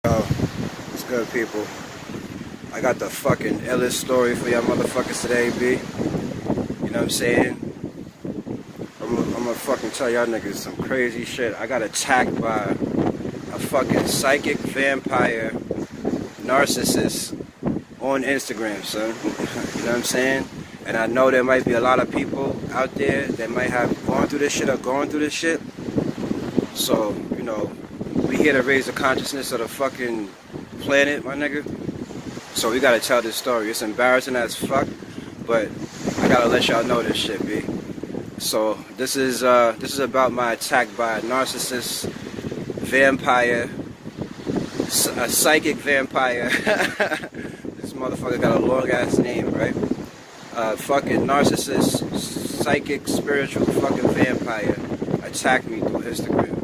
Yo, what's good, people? I got the fucking illest story for y'all motherfuckers today, B. You know what I'm saying? I'm gonna fucking tell y'all niggas some crazy shit. I got attacked by a fucking psychic vampire narcissist on Instagram, son. You know what I'm saying? And I know there might be a lot of people out there that might have gone through this shit or going through this shit. So, you know, we here to raise the consciousness of the fucking planet, my nigga. So we gotta tell this story. It's embarrassing as fuck, but I gotta let y'all know this shit, B. So this is about my attack by a narcissist vampire, a psychic vampire. This motherfucker got a long ass name, right? Fucking narcissist, psychic, spiritual fucking vampire attacked me through Instagram.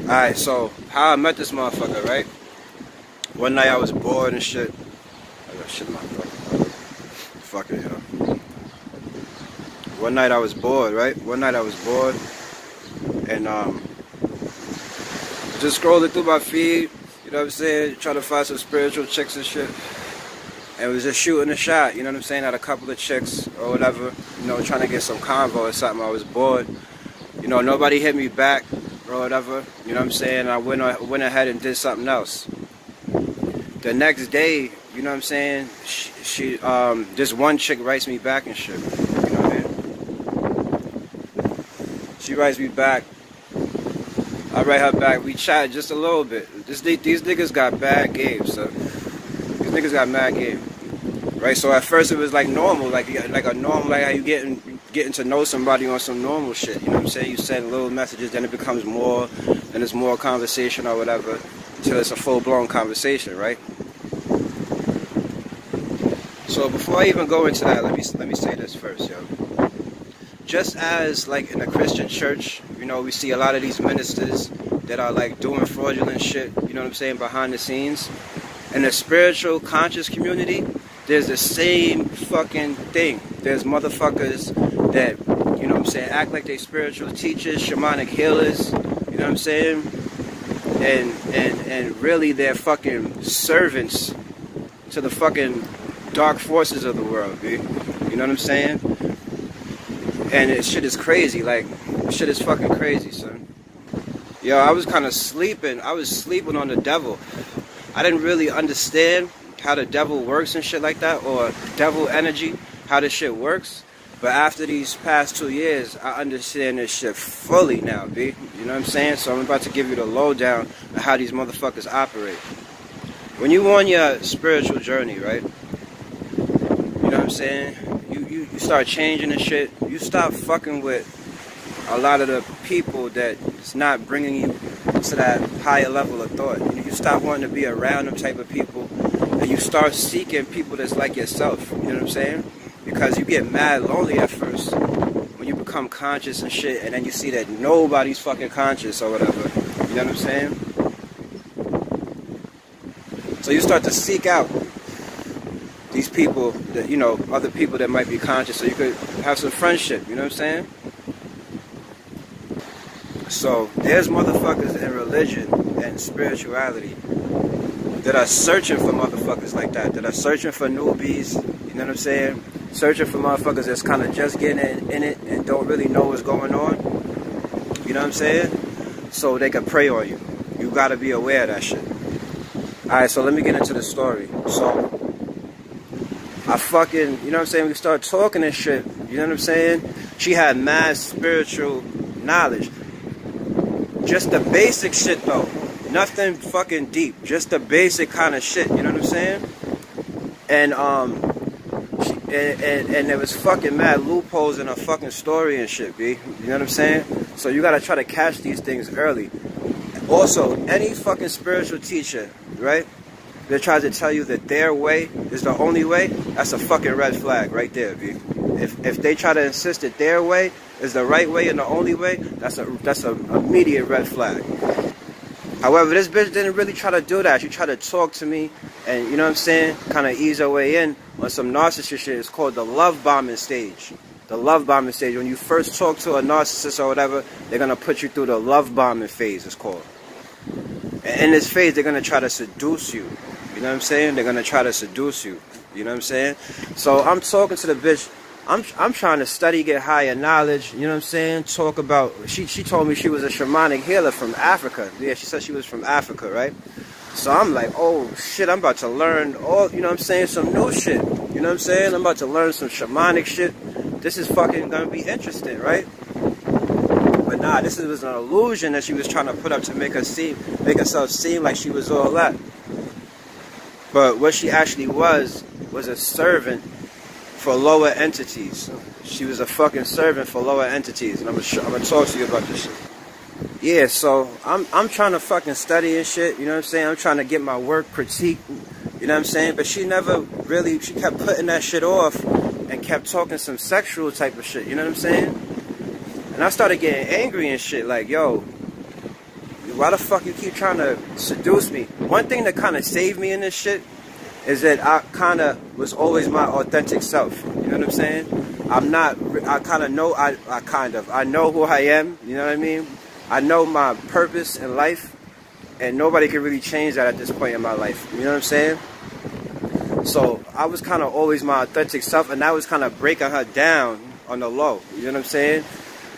Alright, so how I met this motherfucker, right? One night I was bored and shit. I got shit in my throat. Fuck it, yo. One night I was bored, right? One night I was bored. And just scrolling through my feed, you know what I'm saying? Trying to find some spiritual chicks and shit. And was just shooting a shot, you know what I'm saying? At a couple of chicks or whatever. You know, trying to get some convo or something. I was bored. You know, nobody hit me back or whatever. You know what I'm saying? I went ahead and did something else. The next day, you know what I'm saying? She this one chick writes me back and shit. You know what I mean? She writes me back. I write her back. We chat just a little bit. These niggas got bad games, so these niggas got mad game, right? So at first it was like normal, like a normal, like how you getting to know somebody on some normal shit. You know what I'm saying? You send little messages, then it becomes more, then it's more conversation or whatever, until it's a full-blown conversation, right? So before I even go into that, let me say this first, yo. Just as like in a Christian church, you know, we see a lot of these ministers that are like doing fraudulent shit, you know what I'm saying, behind the scenes. In the spiritual conscious community, there's the same fucking thing. There's motherfuckers that, you know what I'm saying, act like they spiritual teachers, shamanic healers, you know what I'm saying? And really they're fucking servants to the fucking dark forces of the world, B. You know what I'm saying? And this shit is crazy, like, this shit is fucking crazy, son. Yo, I was kind of sleeping. I was sleeping on the devil. I didn't really understand how the devil works and shit like that, or devil energy, how this shit works. But after these past 2 years, I understand this shit fully now, B. You know what I'm saying? So I'm about to give you the lowdown of how these motherfuckers operate. When you on your spiritual journey, right? You know what I'm saying? You start changing and shit. You stop fucking with a lot of the people that's not bringing you to that higher level of thought. You stop wanting to be around them type of people, and you start seeking people that's like yourself. You know what I'm saying? Because you get mad lonely at first when you become conscious and shit, and then you see that nobody's fucking conscious or whatever. You know what I'm saying? So you start to seek out these people that, you know, other people that might be conscious, so you could have some friendship. You know what I'm saying? So there's motherfuckers in religion and spirituality that are searching for motherfuckers like that are searching for newbies, you know what I'm saying? Searching for motherfuckers that's kind of just getting in it and don't really know what's going on, you know what I'm saying? So they can prey on you. You gotta be aware of that shit. Alright, so let me get into the story. So I fucking, you know what I'm saying, we start talking and shit, you know what I'm saying? She had mad spiritual knowledge. Just the basic shit though. Nothing fucking deep. Just the basic kind of shit, you know what I'm saying? And and there was fucking mad loopholes in her fucking story and shit, B. You know what I'm saying? So you gotta try to catch these things early. Also, any fucking spiritual teacher, right, that tries to tell you that their way is the only way, that's a fucking red flag right there, B. If they try to insist that their way is the right way and the only way, that's an immediate red flag. However, this bitch didn't really try to do that. She tried to talk to me and, you know what I'm saying, kind of ease her way in on some narcissist shit. It's called the love bombing stage. The love bombing stage. When you first talk to a narcissist or whatever, they're going to put you through the love bombing phase, it's called. And in this phase, they're going to try to seduce you. You know what I'm saying? They're going to try to seduce you. You know what I'm saying? So I'm talking to the bitch. I'm trying to study, get higher knowledge. You know what I'm saying? Talk about... She told me she was a shamanic healer from Africa. Yeah, she said she was from Africa, right? So I'm like, oh, shit, I'm about to learn all... You know what I'm saying? Some new shit. You know what I'm saying? I'm about to learn some shamanic shit. This is fucking going to be interesting, right? But nah, this was an illusion that she was trying to put up to make herself seem like she was all that. But what she actually was a servant for lower entities. She was a fucking servant for lower entities. And I'm gonna talk to you about this shit. Yeah, so I'm trying to fucking study and shit, you know what I'm saying? I'm trying to get my work critiqued, you know what I'm saying? But she never really, she kept putting that shit off and kept talking some sexual type of shit, you know what I'm saying? And I started getting angry and shit, like, yo, why the fuck you keep trying to seduce me? One thing that kind of saved me in this shit is that I kind of was always my authentic self, you know what I'm saying? I know who I am, you know what I mean? I know my purpose in life, and nobody can really change that at this point in my life, you know what I'm saying? So I was kind of always my authentic self, and that was kind of breaking her down on the low, you know what I'm saying?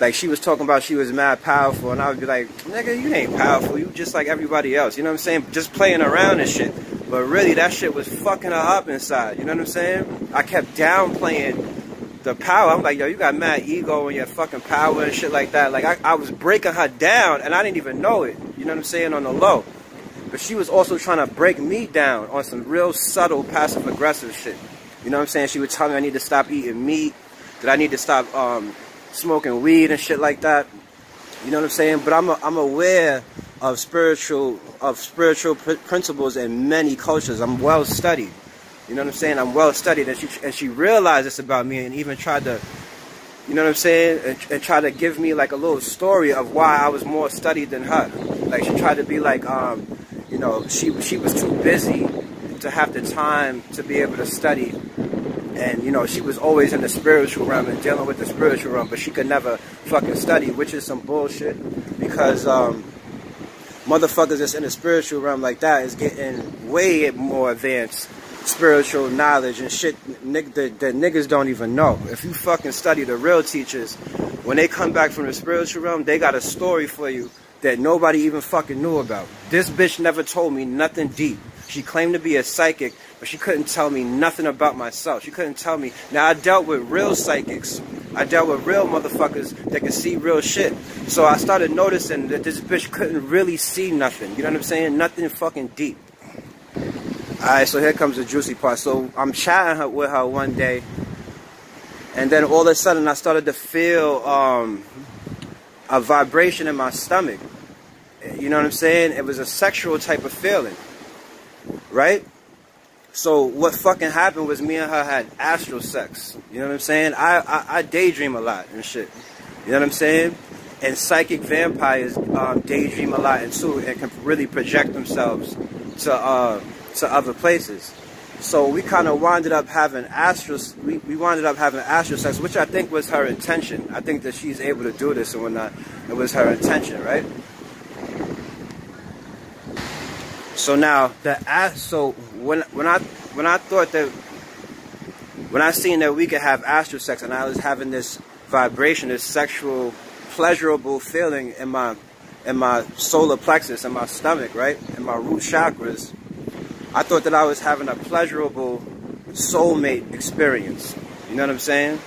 Like, she was talking about she was mad powerful, and I would be like, nigga, you ain't powerful, you just like everybody else, you know what I'm saying? Just playing around and shit. But really, that shit was fucking her up inside, you know what I'm saying? I kept downplaying the power. I'm like, yo, you got mad ego and your fucking power and shit like that. Like, I was breaking her down, and I didn't even know it, you know what I'm saying, on the low. But she was also trying to break me down on some real subtle passive-aggressive shit. You know what I'm saying? She would tell me I need to stop eating meat, that I need to stop smoking weed and shit like that. You know what I'm saying? But I'm aware of spiritual principles in many cultures. I'm well studied. You know what I'm saying? I'm well studied, and she realized this about me, and even tried to, you know what I'm saying, and try to give me like a little story of why I was more studied than her. Like, she tried to be like, you know, she was too busy to have the time to be able to study. And, you know, she was always in the spiritual realm and dealing with the spiritual realm, but she could never fucking study, which is some bullshit, because motherfuckers that's in the spiritual realm like that is getting way more advanced spiritual knowledge and shit that niggas don't even know. If you fucking study the real teachers, when they come back from the spiritual realm, they got a story for you that nobody even fucking knew about. This bitch never told me nothing deep. She claimed to be a psychic, but she couldn't tell me nothing about myself. She couldn't tell me. Now, I dealt with real psychics. I dealt with real motherfuckers that could see real shit. So I started noticing that this bitch couldn't really see nothing. You know what I'm saying? Nothing fucking deep. Alright, so here comes the juicy part. So I'm chatting with her one day, and then all of a sudden I started to feel a vibration in my stomach. You know what I'm saying? It was a sexual type of feeling. Right? So what fucking happened was me and her had astral sex. You know what I'm saying? I daydream a lot and shit. You know what I'm saying? And psychic vampires daydream a lot and too, and can really project themselves to other places. So we kind of wound up having astral sex, which I think was her intention. I think that she's able to do this and whatnot. It was her intention, right? So now when I seen that we could have astral sex, and I was having this vibration, this sexual pleasurable feeling in my solar plexus, in my stomach, right, in my root chakras, I thought that I was having a pleasurable soulmate experience. You know what I'm saying?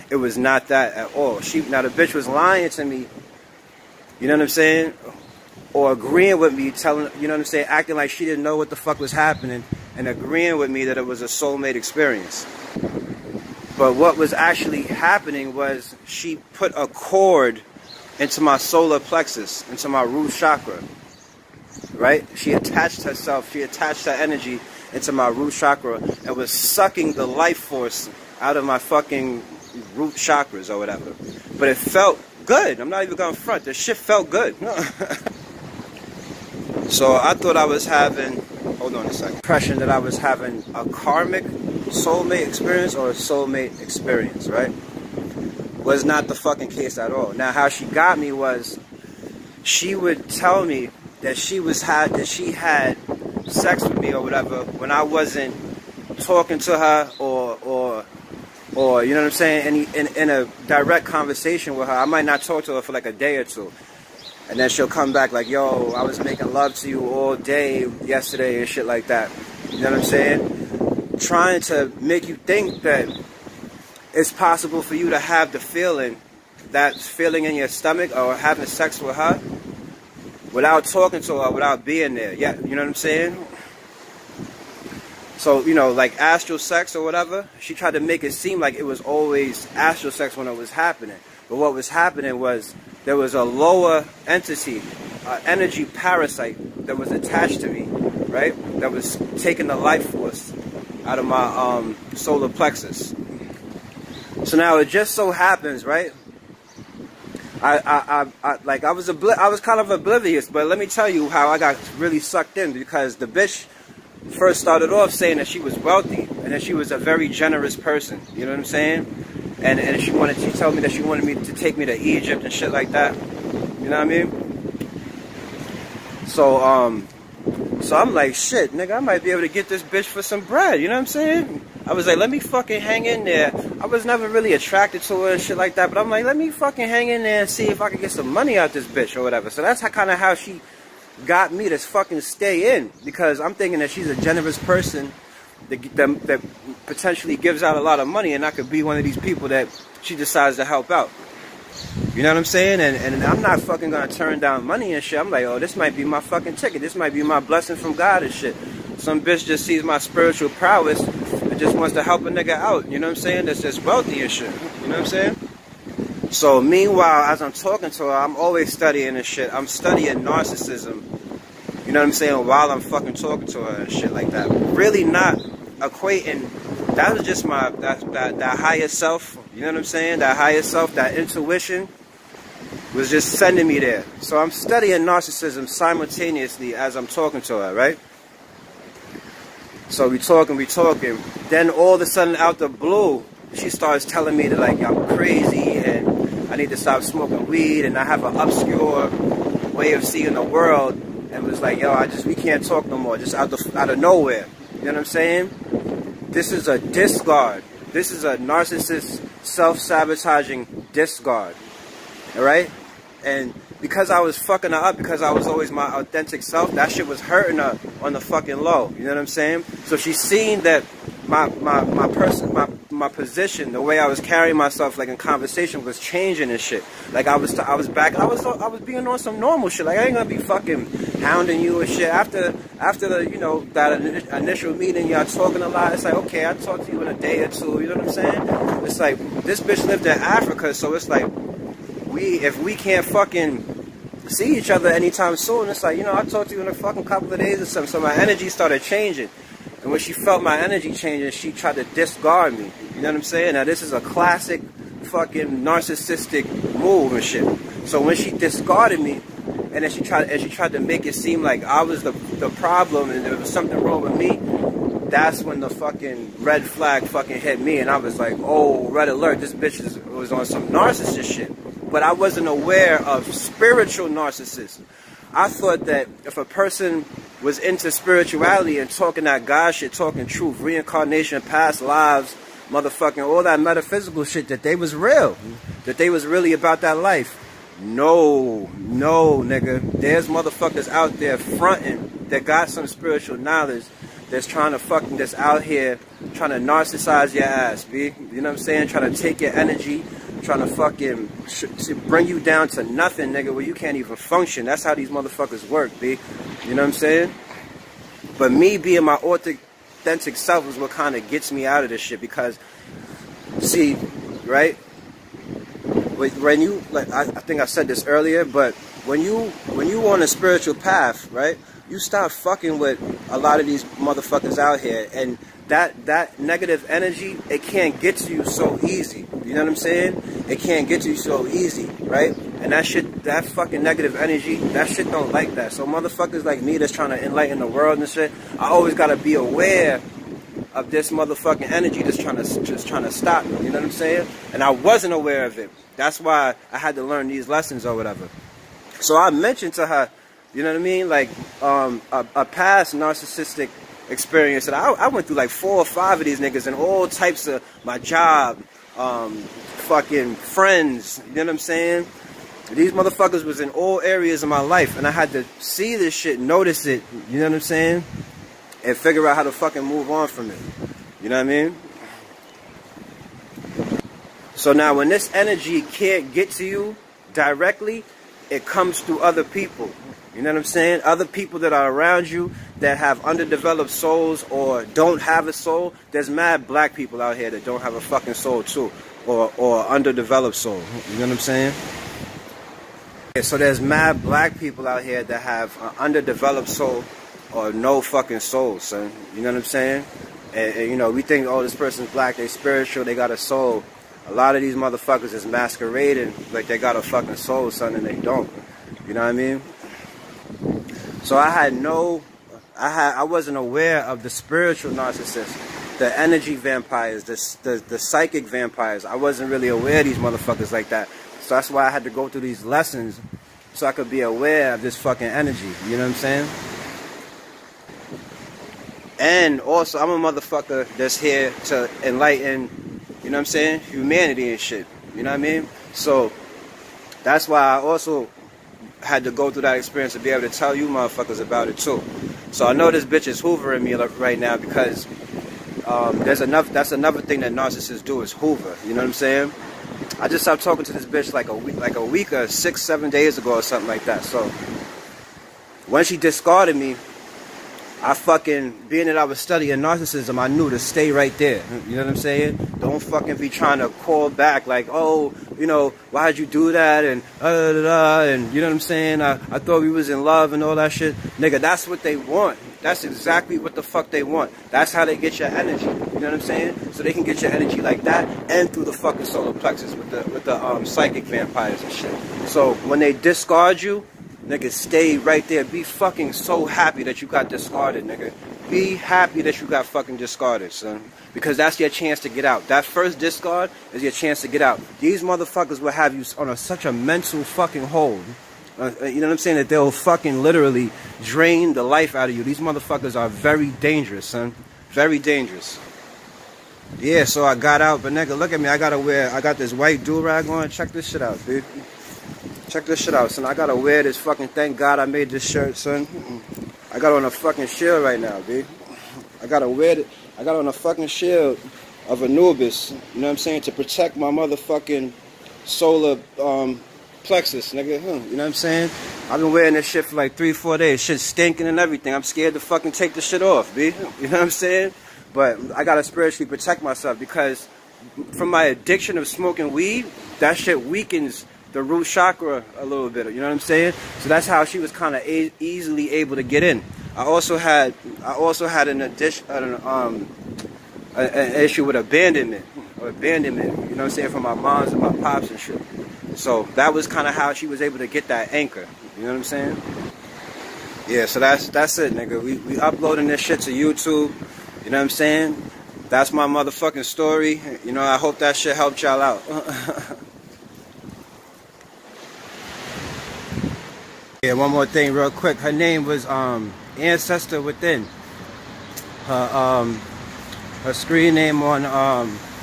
It was not that at all. Now the bitch was lying to me. You know what I'm saying? Or agreeing with me, telling, you know what I'm saying, acting like she didn't know what the fuck was happening, and agreeing with me that it was a soulmate experience. But what was actually happening was she put a cord into my solar plexus, into my root chakra, right? She attached herself, she attached her energy into my root chakra and was sucking the life force out of my fucking root chakras or whatever. But it felt good. I'm not even gonna front. The shit felt good. So I thought I was having, hold on a second, impression that I was having a karmic soulmate experience or a soulmate experience, right? Was not the fucking case at all. Now, how she got me was, she would tell me that she had sex with me or whatever when I wasn't talking to her or you know what I'm saying, in a direct conversation with her. I might not talk to her for like a day or two, and then she'll come back like, yo, I was making love to you all day yesterday and shit like that. You know what I'm saying? Trying to make you think that it's possible for you to have the feeling, that feeling in your stomach, or having sex with her without talking to her, without being there. Yeah, you know what I'm saying? So, you know, like astral sex or whatever, she tried to make it seem like it was always astral sex when it was happening. But what was happening was there was a lower entity, energy parasite that was attached to me, right? That was taking the life force out of my solar plexus. So now it just so happens, right? I was kind of oblivious, but let me tell you how I got really sucked in, because the bitch first started off saying that she was wealthy and that she was a very generous person. You know what I'm saying? And she told me that she wanted me to take me to Egypt and shit like that. You know what I mean? So I'm like, shit, nigga, I might be able to get this bitch for some bread. You know what I'm saying? I was like, let me fucking hang in there. I was never really attracted to her and shit like that, but I'm like, let me fucking hang in there and see if I can get some money out this bitch or whatever. So that's kind of how she got me to fucking stay in, because I'm thinking that she's a generous person that potentially gives out a lot of money, and I could be one of these people that she decides to help out. You know what I'm saying? And I'm not fucking gonna turn down money and shit. I'm like, oh, this might be my fucking ticket. This might be my blessing from God and shit. Some bitch just sees my spiritual prowess and just wants to help a nigga out. You know what I'm saying? That's just wealthy and shit. You know what I'm saying? So meanwhile, as I'm talking to her, I'm always studying and shit. I'm studying narcissism. You know what I'm saying? While I'm fucking talking to her and shit like that. Really not equating. That was just my that higher self. You know what I'm saying? That higher self, that intuition was just sending me there. So I'm studying narcissism simultaneously as I'm talking to her, right? So we talking. Then all of a sudden, out the blue, she starts telling me that, like, I'm crazy and I need to stop smoking weed and I have an obscure way of seeing the world, and was like, yo, we can't talk no more, just out of nowhere. You know what I'm saying? This is a discard. This is a narcissist self-sabotaging discard. Alright? And because I was fucking her up, because I was always my authentic self, that shit was hurting her on the fucking low. You know what I'm saying? So she's seen that my position, the way I was carrying myself, like in conversation, was changing and shit. Like I was back. I was being on some normal shit. Like I ain't gonna be fucking hounding you and shit. After the, you know, that initial meeting, y'all talking a lot. It's like, okay, I talk to you in a day or two. You know what I'm saying? It's like, this bitch lived in Africa, so it's like, if we can't fucking see each other anytime soon, it's like, you know, I talk to you in a fucking couple of days or something. So my energy started changing. And when she felt my energy changing, she tried to discard me. You know what I'm saying? Now, this is a classic fucking narcissistic move and shit. So when she discarded me, and then she tried to make it seem like I was the problem and there was something wrong with me, that's when the fucking red flag fucking hit me. And I was like, oh, red alert, this bitch was on some narcissist shit. But I wasn't aware of spiritual narcissism. I thought that if a person was into spirituality and talking that God shit, talking truth, reincarnation, past lives, motherfucking all that metaphysical shit, that they was real. That they was really about that life. No, nigga. There's motherfuckers out there fronting that got some spiritual knowledge that's trying to fucking, that's out here trying to narcissize your ass, B. You know what I'm saying? Trying to take your energy, trying to fucking bring you down to nothing, nigga, where you can't even function. That's how these motherfuckers work, B. You know what I'm saying? But me being my authentic self is what kind of gets me out of this shit, because, see, right? When you, like, I think I said this earlier, but when you on a spiritual path, right? You stop fucking with a lot of these motherfuckers out here, and that negative energy, it can't get to you so easy. You know what I'm saying? It can't get to you so easy, right? And that shit, that fucking negative energy, that shit don't like that. So motherfuckers like me that's trying to enlighten the world and shit, I always gotta be aware of this motherfucking energy that's trying to stop me. You know what I'm saying? And I wasn't aware of it. That's why I had to learn these lessons or whatever. So I mentioned to her You know what I mean? Like a past narcissistic experience that I went through like 4 or 5 of these niggas in all types of my job, fucking friends. You know what I'm saying? These motherfuckers was in all areas of my life, and I had to see this shit, notice it. You know what I'm saying? And figure out how to fucking move on from it. You know what I mean? So now when this energy can't get to you directly, it comes through other people. You know what I'm saying? Other people that are around you that have underdeveloped souls or don't have a soul. There's mad black people out here that don't have a fucking soul too. Or underdeveloped soul. You know what I'm saying? Yeah, so there's mad black people out here that have an underdeveloped soul or no fucking soul, son. You know what I'm saying? And you know, we think, oh, this person's black, they spiritual, they got a soul. A lot of these motherfuckers is masquerading like they got a fucking soul, son, and they don't. You know what I mean? So I wasn't aware of the spiritual narcissists, the energy vampires, the psychic vampires. I wasn't really aware of these motherfuckers like that. So that's why I had to go through these lessons so I could be aware of this fucking energy. You know what I'm saying? And also, I'm a motherfucker that's here to enlighten, you know what I'm saying, humanity and shit. You know what I mean? So that's why I also had to go through that experience to be able to tell you motherfuckers about it too. So I know this bitch is hoovering me right now because that's another thing that narcissists do is hoover. You know what I'm saying? I just stopped talking to this bitch like a week or 6-7 days ago or something like that. So when she discarded me, I fucking, being that I was studying narcissism, I knew to stay right there. You know what I'm saying? Don't fucking be trying to call back like, oh, you know, why'd you do that? And and you know what I'm saying? I thought we was in love and all that shit. Nigga, that's what they want. That's exactly what the fuck they want. That's how they get your energy. You know what I'm saying? So they can get your energy like that and through the fucking solar plexus with the psychic vampires and shit. So when they discard you, nigga, stay right there. Be fucking so happy that you got discarded, nigga. Be happy that you got fucking discarded, son. Because that's your chance to get out. That first discard is your chance to get out. These motherfuckers will have you on such a mental fucking hold. You know what I'm saying? That they'll fucking literally drain the life out of you. These motherfuckers are very dangerous, son. Very dangerous. Yeah, so I got out, but nigga, look at me. I got this white do-rag on. Check this shit out, dude. Check this shit out, son. I gotta wear this fucking, thank God I made this shirt, son. I got on a fucking shield right now, dude. I gotta wear it. I got on a fucking shield of Anubis, you know what I'm saying, to protect my motherfucking solar plexus, nigga. You know what I'm saying? I've been wearing this shit for like 3-4 days. Shit's stinking and everything. I'm scared to fucking take the shit off, B. You know what I'm saying? But I gotta spiritually protect myself because from my addiction of smoking weed, that shit weakens the root chakra a little bit, you know what I'm saying? So that's how she was kind of easily able to get in. I also had an issue with abandonment, you know what I'm saying, from my moms and my pops and shit. So that was kind of how she was able to get that anchor, you know what I'm saying? Yeah, so that's it, nigga. We uploading this shit to YouTube, you know what I'm saying? That's my motherfucking story. You know, I hope that shit helped y'all out. Yeah, one more thing real quick. Her name was Ancestor Within. Her screen name on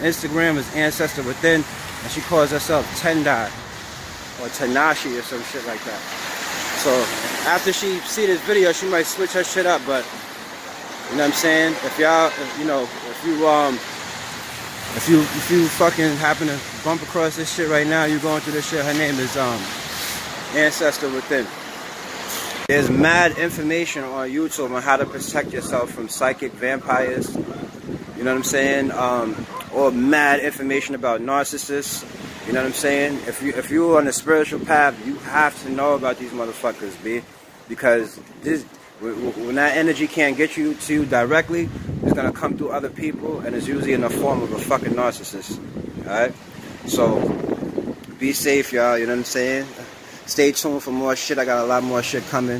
Instagram is Ancestor Within, and she calls herself Tendai or Tanashi or some shit like that. So after she see this video, she might switch her shit up, but you know what I'm saying? If y'all, you know, if you fucking happen to bump across this shit right now, you're going through this shit, her name is Ancestor Within. There's mad information on YouTube on how to protect yourself from psychic vampires, you know what I'm saying? Or mad information about narcissists, you know what I'm saying? If you're on a spiritual path, you have to know about these motherfuckers, B. Because when that energy can't get to you directly, it's gonna come through other people, and it's usually in the form of a fucking narcissist. Alright? So be safe, y'all, you know what I'm saying? Stay tuned for more shit. I got a lot more shit coming.